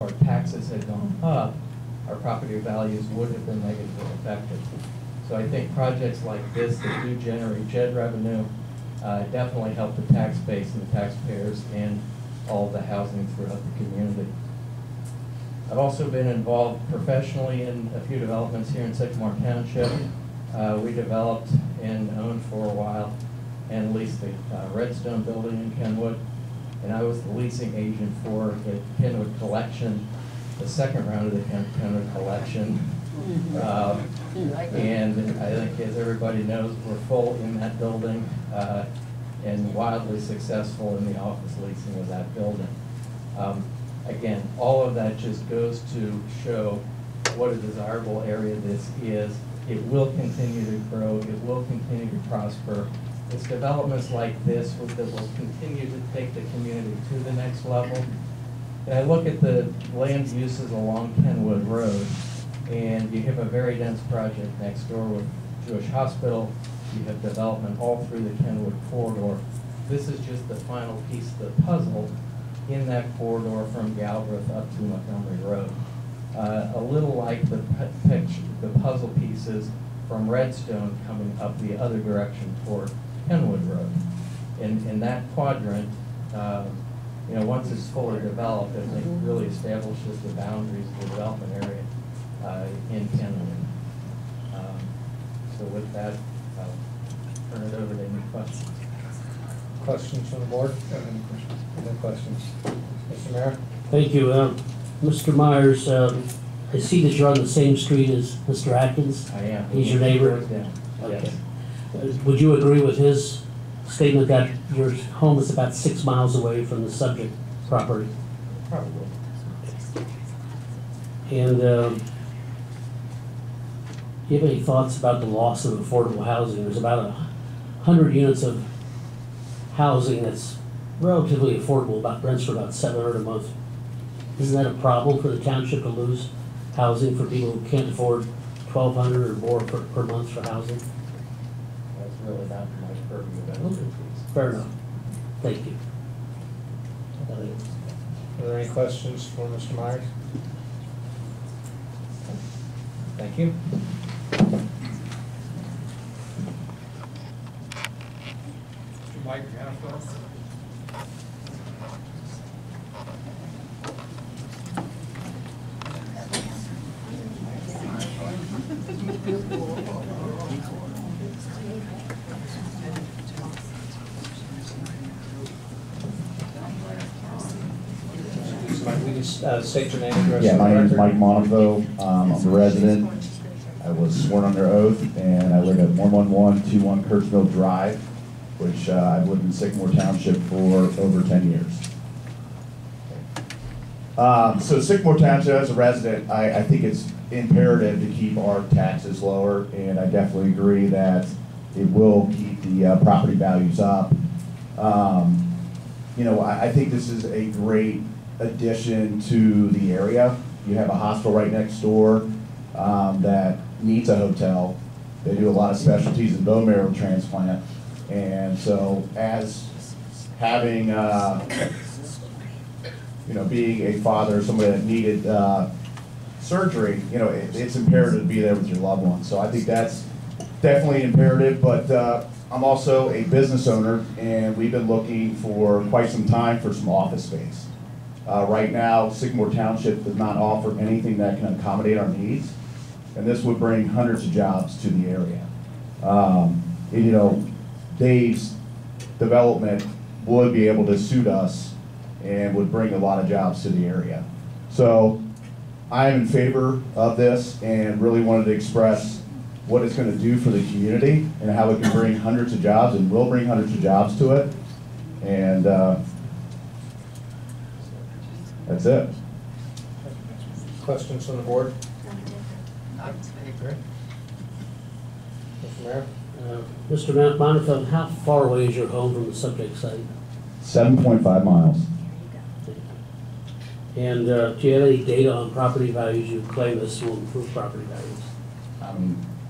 our taxes had gone up, our property values would have been negatively affected. So I think projects like this that do generate JED revenue definitely help the tax base and the taxpayers and all of the housing throughout the community. I've also been involved professionally in a few developments here in Sycamore Township. We developed and owned for a while and leased the Redstone building in Kenwood. And I was the leasing agent for the Kenwood collection, the second round of the Kenwood collection. And I think, as everybody knows, we're full in that building and wildly successful in the office leasing of that building. Again, all of that just goes to show what a desirable area this is. It will continue to grow. It will continue to prosper. It's developments like this that will continue to take the community to the next level. And I look at the land uses along Kenwood Road, and you have a very dense project next door with Jewish Hospital. You have development all through the Kenwood corridor. This is just the final piece of the puzzle in that corridor from Galbraith up to Montgomery Road. A little like the puzzle pieces from Redstone coming up the other direction toward Kenwood Road. In that quadrant, once it's fully developed, I think really establishes the boundaries of the development area in Kenwood. So with that, I'll turn it over to any questions. Questions from the board? Any questions? Mr. Mayor? Thank you. Mr. Myers, I see that you're on the same street as Mr. Atkins. I am. He's your neighbor? Okay. Yes. Would you agree with his statement that your home is about 6 miles away from the subject property? Probably. And do you have any thoughts about the loss of affordable housing? There's about 100 units of housing that's relatively affordable, about rents for about $700 a month. Isn't that a problem for the township to lose housing for people who can't afford $1,200 or more per month for housing? That's really not my purview of expertise. Fair enough. Thank you. Are there any questions for Mr. Myers? Thank you. Mike Hannaford. State your name and address. Yeah, my name is Mike Monaco. I'm a resident. I was sworn under oath, and I live at 11121 Kirksville Drive, which I've lived in Sycamore Township for over 10 years. So Sycamore Township, as a resident, I think it's imperative to keep our taxes lower, and I definitely agree that it will keep the property values up. I think this is a great addition to the area. You have a hospital right next door that needs a hotel. They do a lot of specialties in bone marrow transplant. And so as having, being a father, somebody that needed surgery, it's imperative to be there with your loved ones. So I think that's definitely imperative, but I'm also a business owner, and we've been looking for quite some time for some office space. Right now, Sycamore Township does not offer anything that can accommodate our needs, and this would bring hundreds of jobs to the area. Dave's development would be able to suit us and would bring a lot of jobs to the area. So I am in favor of this and really wanted to express what it's going to do for the community and how it can bring hundreds of jobs and will bring hundreds of jobs to it. And that's it. Questions from the board? Mr. Mayor? Mr. Monifeld, how far away is your home from the subject site? 7.5 miles. And do you have any data on property values? You claim this will improve property values.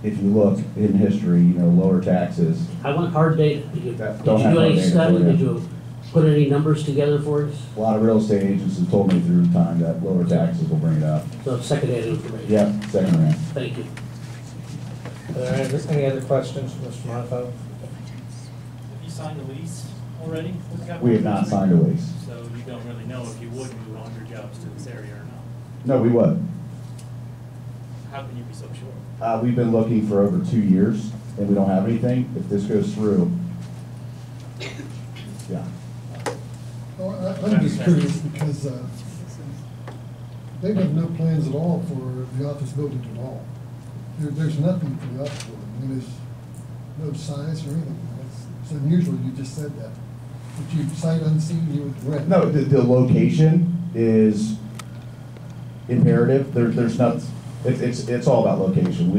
If you look in history, lower taxes. I want hard data. Did you Don't do have hard any data study? for you. Did you put any numbers together for us? A lot of real estate agents have told me through time that lower taxes will bring it up. So secondhand information? Yeah, second round. Thank you. Are there any other questions for Mr. Monifo? Have you signed the lease already? We have not signed a lease. So you don't really know if you would move 100 jobs to this area or not? No, we would. How can you be so sure? We've been looking for over 2 years, and we don't have anything. If this goes through, yeah. Well, I'm just curious because they have no plans at all for the office building at all. There's nothing for the office building. I mean, there's no size or anything. It's unusual you just said that. If you sight unseen, you would rent. No, the location is imperative. There's not, it's all about location.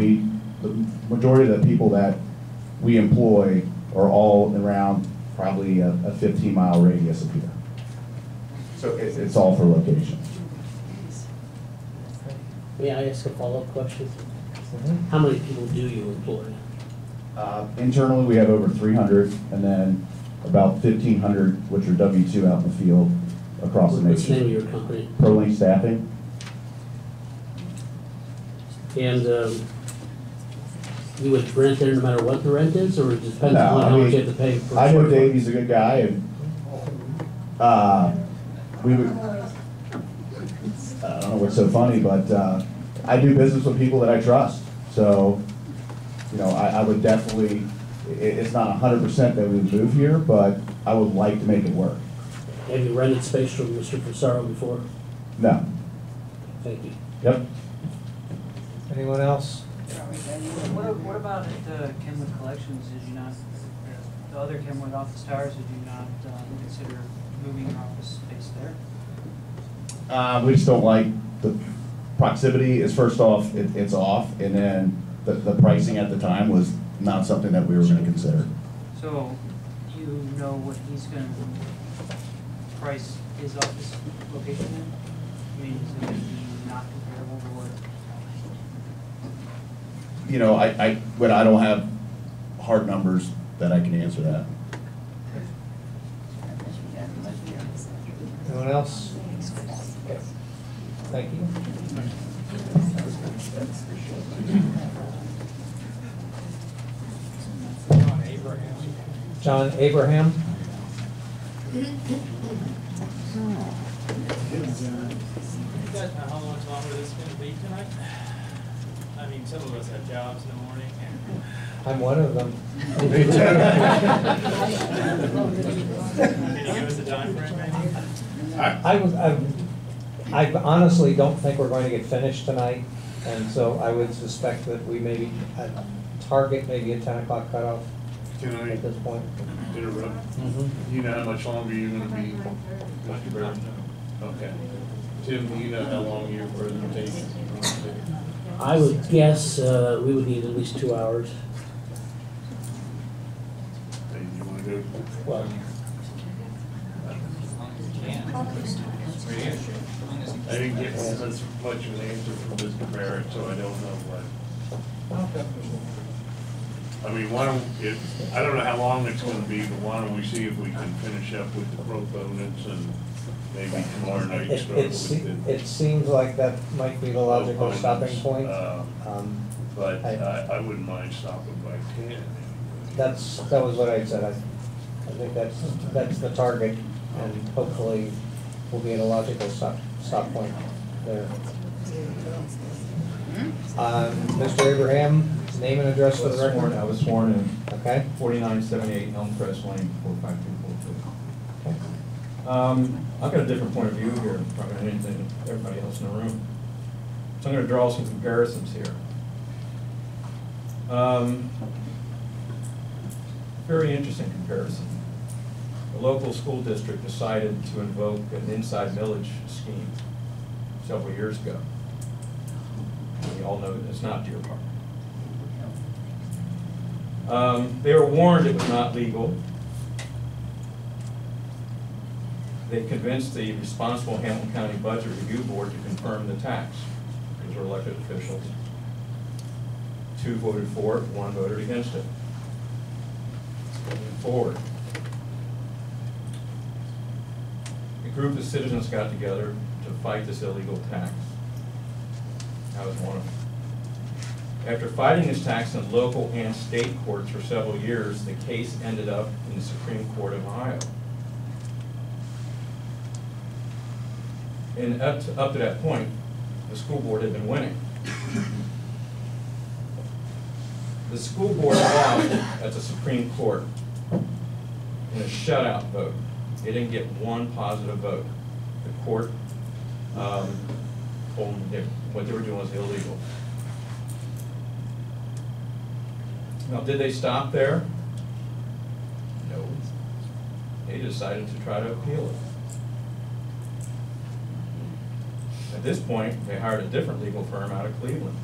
The majority of the people that we employ are all around probably a 15-mile radius of here. So it's all for location. May I ask a follow-up question? Mhm. How many people do you employ? Internally, we have over 300, and then about 1,500, which are W-2 out in the field across the What's the name of nation. your company? ProLink Staffing. And you would rent there no matter what the rent is, or it depends No, on I how much mean, you have to pay for? I know short term? Davey's a good guy, and we would, I don't know what's so funny, but I do business with people that I trust. So, you know, I would definitely, it's not 100% that we would move here, but I would like to make it work. Have you rented space from Mr. Fasaro before? No. Thank you. Yep. Anyone else? What about at Kenwood Collections? Did you not, the other Kenwood office towers, did you not consider moving your office space there? We just don't like the proximity is first off, it's off, and then the pricing at the time was not something that we were gonna consider. So, do you know what he's gonna price his office location in? I mean, is it gonna be not comparable to what? You know, but I don't have hard numbers that I can answer that. Anyone else? Okay. Thank you. John Abraham? You guys know how much longer this is gonna be tonight? I mean, some of us have jobs in the morning and. I'm one of them. Can you give us a time frame, maybe? I honestly don't think we're going to get finished tonight, and so I would suspect that we maybe target maybe a 10 o'clock cutoff Can I at this point. interrupt? Mm-hmm. You know how much longer you're gonna be, Mr. Barrett? Okay. Tim, do you know how long your presentation is going to be? I would guess we would need at least 2 hours. Hey, you wanna go? Well, I didn't get as much of an answer from Mr. Barrett, so I don't know what. I mean, I don't know how long it's gonna be, but why don't we see if we can finish up with the proponents and maybe tomorrow night start with It seems like that might be the logical stopping proponents. point. But I wouldn't mind stopping by 10. That was what I said. I think that's the target, and hopefully we'll be at a logical stop point there. Mr. Abraham, name and address for the record. I was sworn in, Okay. 4978 Elmcrest Lane, 45242. I've got a different point of view here, probably than anything everybody else in the room. So I'm going to draw some comparisons here. Very interesting comparison. The local school district decided to invoke an inside millage scheme several years ago. We all know that it's not Deer Park. They were warned it was not legal. They convinced the responsible Hamilton County Budget Review Board to confirm the tax. Those are elected officials. 2 voted for it, 1 voted against it. Moving forward. group of citizens got together to fight this illegal tax. I was one of them. After fighting this tax in local and state courts for several years, the case ended up in the Supreme Court of Ohio. And up to that point, the school board had been winning. The school board lost at the Supreme Court in a shutout vote. They didn't get one positive vote. The court told them that what they were doing was illegal. Now, did they stop there? No. They decided to try to appeal it. At this point, they hired a different legal firm out of Cleveland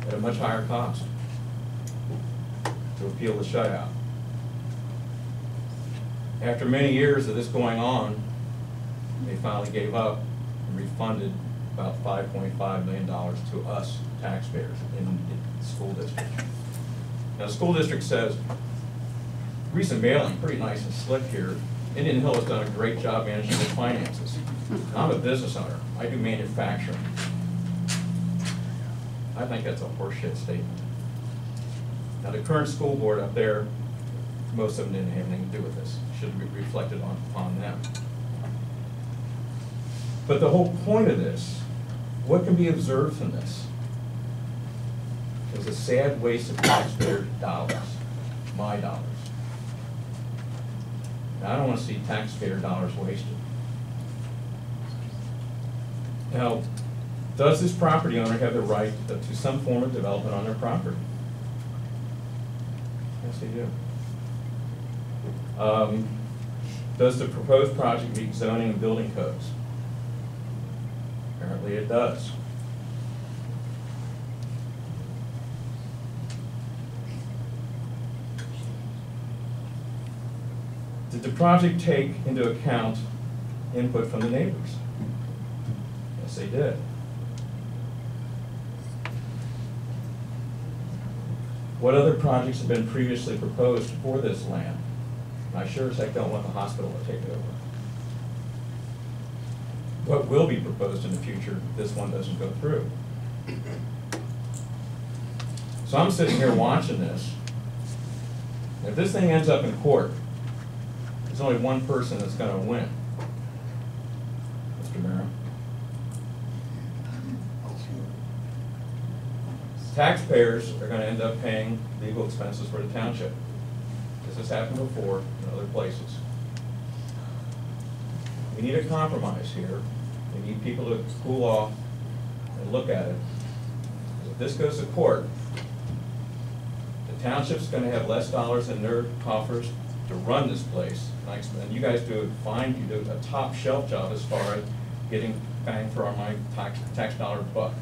at a much higher cost to appeal the shutout. After many years of this going on, they finally gave up and refunded about $5.5 million to us taxpayers in the school district. Now, the school district says, recent mailing, pretty nice and slick here. Indian Hill has done a great job managing their finances. I'm a business owner. I do manufacturing. I think that's a horseshit statement. Now, the current school board up there, most of them didn't have anything to do with this. Shouldn't be reflected upon them. But the whole point of this, what can be observed from this, is a sad waste of taxpayer dollars, my dollars. Now, I don't want to see taxpayer dollars wasted. Now, does this property owner have the right to some form of development on their property? Yes, they do. Does the proposed project meet zoning and building codes? Apparently it does. Did the project take into account input from the neighbors? Yes, they did. What other projects have been previously proposed for this land? I sure as heck don't want the hospital to take it over. What will be proposed in the future if this one doesn't go through? So I'm sitting here watching this. If this thing ends up in court, there's only one person that's going to win. Mr. Mayor. Taxpayers are going to end up paying legal expenses for the township. This has happened before in other places. We need a compromise here. We need people to cool off and look at it. If this goes to court, the township's going to have less dollars in their coffers to run this place. And you guys do fine. You do a top shelf job as far as getting bang for my tax dollar buck.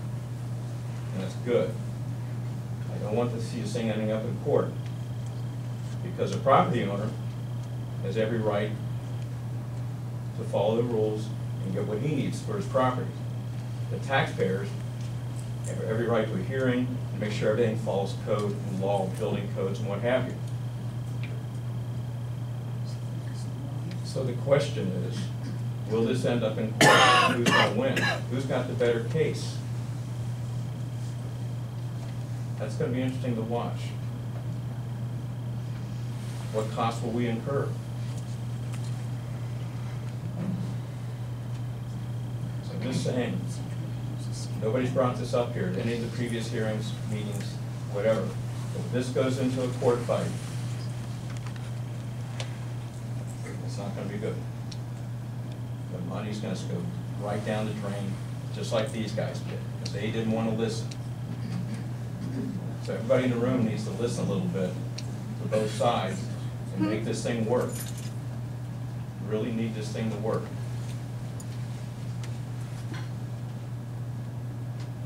And that's good. I don't want to see you saying anything up in court, because a property owner has every right to follow the rules and get what he needs for his property. The taxpayers have every right to a hearing and make sure everything follows code and law, building codes and what have you. So the question is, will this end up in court? Who's going to win? Who's got the better case? That's going to be interesting to watch. What costs will we incur? So I'm just saying, nobody's brought this up here at any of the previous hearings, meetings, whatever. If this goes into a court fight, it's not going to be good. The money's going to go right down the drain, just like these guys did, because they didn't want to listen. So everybody in the room needs to listen a little bit to both sides and make this thing work. We really need this thing to work.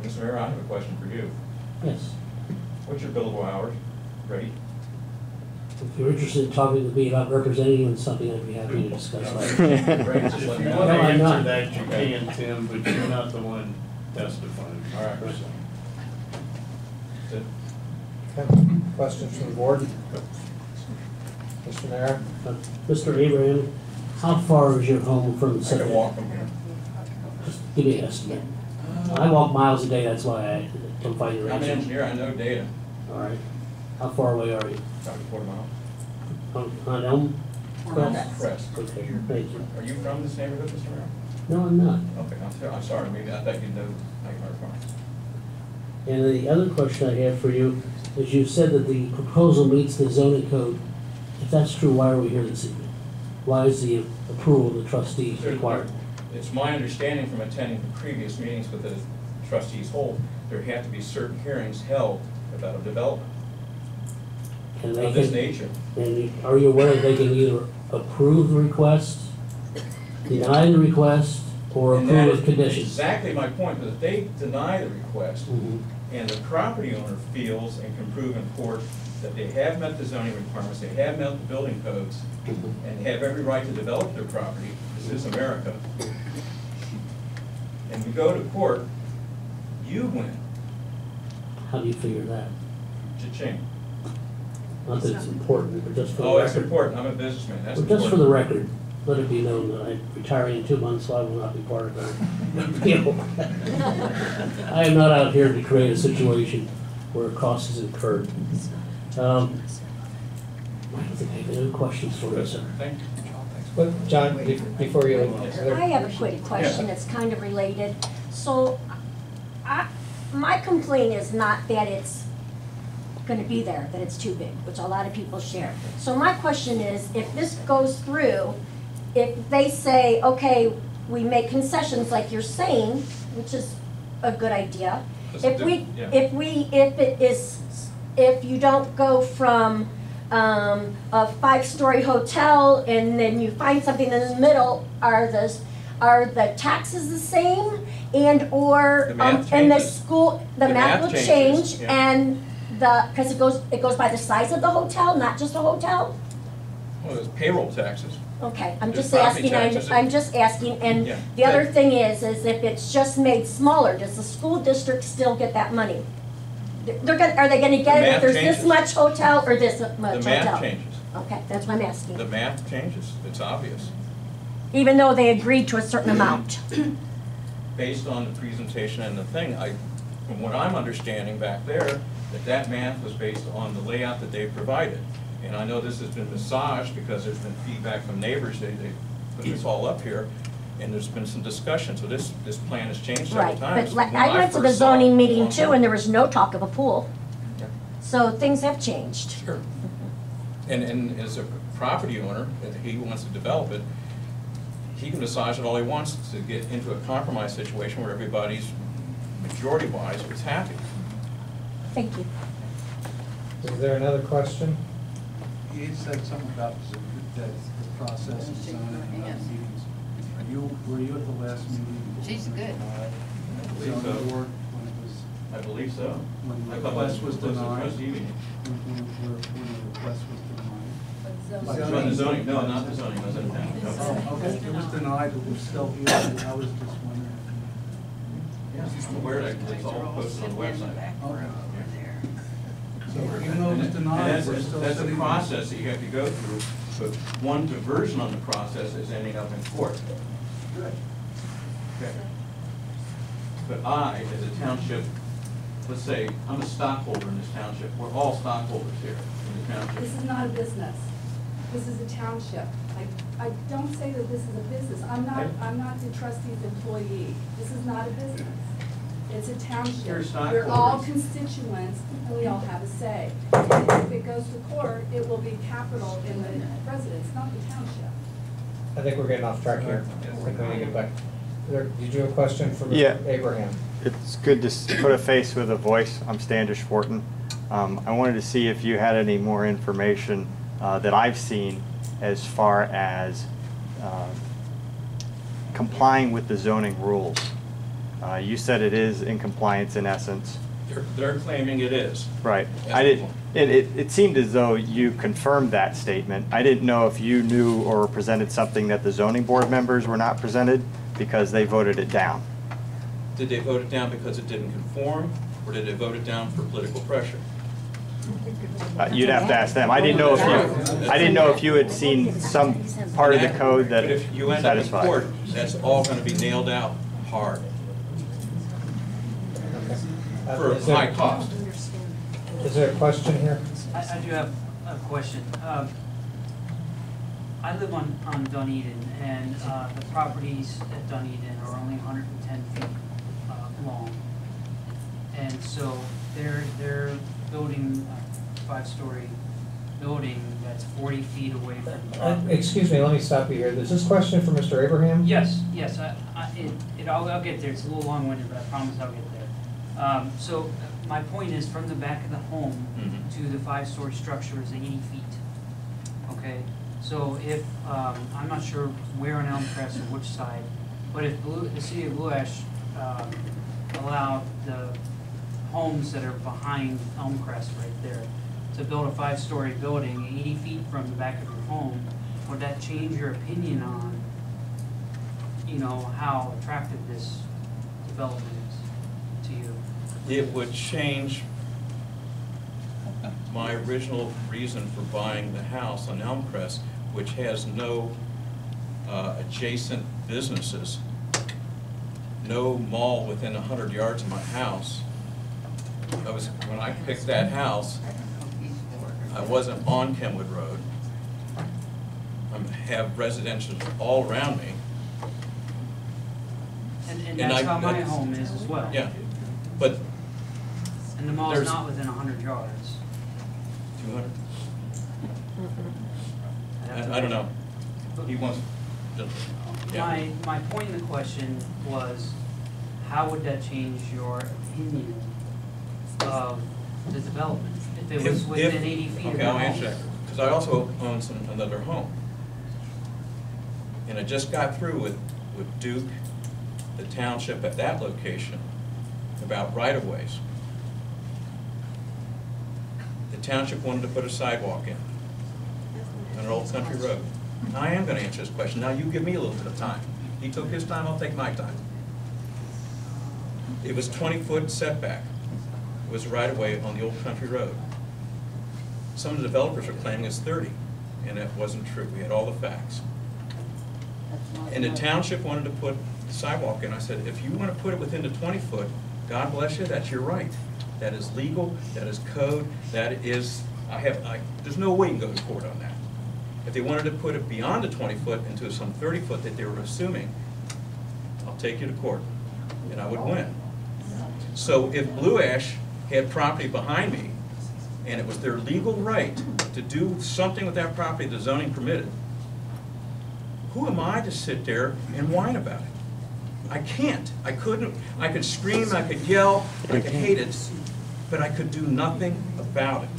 Mr. Mayor, I have a question for you. Yes. What's your billable hours rate? If you're interested in talking to me about representing you in something, I'd be happy to discuss that. Right, just If let you me want know. to No, I'm not. answer that, you can, Tim, but you're not the one testifying. All right. Good. Okay. Questions from the board? Mr. Mayor? Mr. Abraham, How far is your home from the I center? can walk from here. Just give me an estimate. I walk miles a day, that's why I don't find your I'm an answer. engineer, I know data, All right. How far away are you? about a quarter mile. On Elm? Crest. Okay, thank you. Are you from this neighborhood, Mr. Mayor? No, I'm not. Okay, I'm sorry, maybe I thought you knew how you are from. And the other question I have for you is you said that the proposal meets the zoning code. If that's true, why are we here this evening? Why is the approval of the trustees required? It's my understanding from attending the previous meetings with the trustees hold, there have to be certain hearings held about a development And they of this can- nature. And are you aware that they can either approve the request, deny the request, or And that approve is with conditions? exactly my point, but if they deny the request, Mhm. and the property owner feels and can prove in court that they have met the zoning requirements, they have met the building codes, and have every right to develop their property, this is America, and we go to court, you win, How do you figure that? cha-ching. Not that it's important, but just for the Oh, record. it's important, I'm a businessman, that's But just for the important. record, let it be known that I'm retiring in 2 months, so I will not be part of that deal. I am not out here to create a situation where a cost is incurred. I don't think I have any questions for you, sir. Thank you. But, John, before you. I have a quick question that's kind of related. So, my complaint is not that it's gonna be there, that it's too big, which a lot of people share. So my question is, if this goes through, if they say, okay, we make concessions like you're saying, which is a good idea. If you don't go from a 5-story hotel and then you find something in the middle, are the taxes the same? And or The math and the changes. school, the The math math will changes, change, yeah. and because it goes by the size of the hotel, not just a hotel? Well, there's payroll taxes. Okay, I'm There's just property asking, taxes. I'm just asking, and Yeah. the other thing is if it's just made smaller, does the school district still get that money? Are they gonna get it if math there's this changes. much hotel or this The much hotel? math changes, Okay, that's what I'm the asking. math changes, it's obvious, Even though they agreed to a certain amount. based on the presentation and the thing, from what I'm understanding back there, that math was based on the layout that they provided. And I know this has been massaged because there's been feedback from neighbors, they put this all up here, and there's been some discussion, so this plan has changed several Right, times. but like, When I went to the first saw it, zoning a meeting long too, time- and there was no talk of a pool. Yeah. So things have changed. Sure. And as a property owner, if he wants to develop it, he can massage it all he wants to get into a compromise situation where everybody's, majority-wise, is happy. Thank you. Is there another question? You said something about the process and zoning and other meetings. Were you at the last meeting? She's good. believe so. Zoning board, when it was, I believe so. when I the thought request was it a denied? trustee meeting. When the request was denied? No, the zoning, no, not the zoning, I was in town. Oh, okay, it was denied, but we're still here, and I was just wondering. Yeah, I'm aware that it's all posted on the website. Okay. So even though it was denied, And we're still that's a sitting. process that you have to go through, but one diversion on the process is ending up in court. Good. Okay. But I, as a township, let's say, I'm a stockholder in this township, we're all stockholders here in the township. This is not a business. This is a township. I don't say that this is a business. I'm not the trustee's employee. This is not a business. It's a You're township. stockholders. We're all constituents, and we all have a say. And if it goes to court, it will be capital in the residence, not the township. I think we're getting off track here. I think we need to get back. Did you have a question for Yeah. Mr. Abraham? It's good to put a face with a voice. I'm Standish Fortin. I wanted to see if you had any more information that I've seen as far as complying with the zoning rules. You said it is in compliance in essence. They're claiming it is. Right. Yes. I didn't. It seemed as though you confirmed that statement. I didn't know if you knew or presented something that the zoning board members were not presented because they voted it down. Did they vote it down because it didn't conform, or did they vote it down for political pressure? You'd have to ask them. I didn't know if you had seen some part of the code that But if you end up in satisfied. court, that's all gonna be nailed out hard for Is there- high cost. Is there a question here? I do have a question. I live on Dunedin, and the properties at Dunedin are only 110 feet long. And so they're building a 5-story building that's 40 feet away from the property. Excuse me, let me stop you here. Is this question for Mr. Abraham? Yes, I'll get there. It's a little long-winded, but I promise I'll get there. So my point is, from the back of the home to the 5-story structure is 80 feet. Okay, so if, I'm not sure where on Elmcrest or which side, but if the city of Blue Ash allowed the homes that are behind Elmcrest right there to build a 5-story building 80 feet from the back of your home, would that change your opinion on, how attractive this development is to you? It would change my original reason for buying the house on Elmcrest, which has no adjacent businesses, no mall within 100 yards of my house. When I picked that house, I wasn't on Kenwood Road. I have residential all around me. And that's how my home is as well. Yeah, but And the mall is there's- not within 100 yards. 200? I don't know. He wants, yeah. My point in the question was, how would that change your opinion of the development? If it was within 80 feet of Okay, the I'll home? answer that, because I also own another home. And I just got through with Duke, the township at that location, about right-of-ways. The township wanted to put a sidewalk in, on an old country road. Now, I am gonna answer this question. Now, you give me a little bit of time. He took his time, I'll take my time. It was 20-foot setback. It was right-of-way on the old country road. Some of the developers are claiming it's 30, and that wasn't true. We had all the facts. And the township wanted to put the sidewalk in. I said, if you want to put it within the 20-foot, God bless you, that's your right. That is legal, that is code, that is, there's no way you can go to court on that. If they wanted to put it beyond the 20-foot into some 30-foot that they were assuming, I'll take you to court, and I would win. So if Blue Ash had property behind me, and it was their legal right to do something with that property the zoning permitted, who am I to sit there and whine about it? I can't. I couldn't. I could scream, I could yell, I could hate it, but I could do nothing about it.